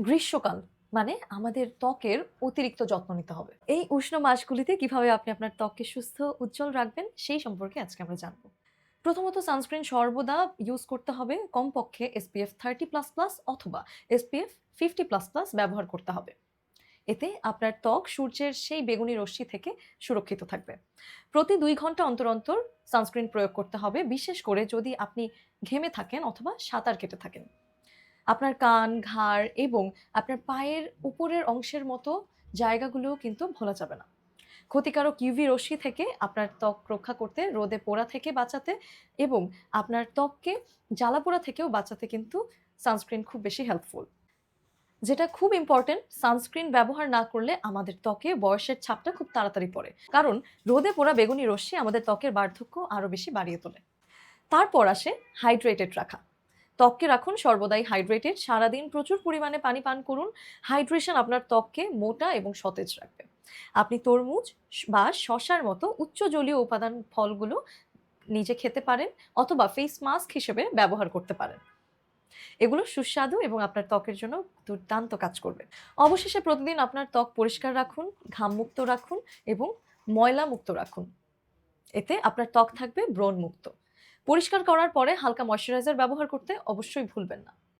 গ্রীষ্মকাল মানে আমাদের ত্বকের অতিরিক্ত যত্ন নিতে হবে। এই উষ্ণ মাসগুলিতে কিভাবে আপনি আপনার ত্বককে সুস্থ উজ্জ্বল রাখবেন সেই সম্পর্কে আজকে আমরা জানব। প্রথমত সানস্ক্রিন সর্বদা ইউজ করতে হবে কমপক্ষে SPF 30++ অথবা SPF 50++ ব্যবহার করতে হবে। এতে আপনার ত্বক সূর্যের সেই বেগুনি রশ্মি থেকে সুরক্ষিত থাকবে। প্রতি ২ ঘন্টা অন্তর, অন্তর সানস্ক্রিন প্রয়োগ করতে হবে, বিশেষ করে যদি আপনি ঘেমে থাকেন অথবা সাঁতার কেটে থাকেন। আপনার কান, ঘাড় এবং আপনার পায়ের উপরের অংশের মতো জায়গাগুলোও কিন্তু ভোলা যাবে না। ক্ষতিকারক ইউভি রশ্মি থেকে আপনার ত্বক রক্ষা করতে, রোদে পোড়া থেকে বাঁচাতে এবং আপনার ত্বককে জ্বালাপোড়া থেকেও বাঁচাতে কিন্তু সানস্ক্রিন খুব বেশি হেল্পফুল। যেটা খুব ইম্পোর্টেন্ট, সানস্ক্রিন ব্যবহার না করলে আমাদের ত্বকে বয়সের ছাপটা খুব তাড়াতাড়ি পড়ে। কারণ রোদে পোড়া বেগুনি রশ্মি আমাদের ত্বকের বার্ধক্য আরও বেশি বাড়িয়ে তোলে। তারপর আসে হাইড্রেটেড রাখা। ত্বককে রাখুন সর্বদাই হাইড্রেটেড। সারাদিন প্রচুর পরিমাণে পানি পান করুন। হাইড্রেশন আপনার ত্বককে মোটা এবং সতেজ রাখবে। আপনি তরমুজ বা শসার মতো উচ্চ জলীয় উপাদান ফলগুলো নিজে খেতে পারেন অথবা ফেস মাস্ক হিসেবে ব্যবহার করতে পারেন। এগুলো সুস্বাদু এবং আপনার ত্বকের জন্য দুর্দান্ত কাজ করবে। অবশেষে প্রতিদিন আপনার ত্বক পরিষ্কার রাখুন, ঘামমুক্ত রাখুন এবং ময়লামুক্ত রাখুন। এতে আপনার ত্বক থাকবে ব্রণমুক্ত। পরিষ্কার করার পরে হালকা ময়েশ্চারাইজার ব্যবহার করতে অবশ্যই ভুলবেন না।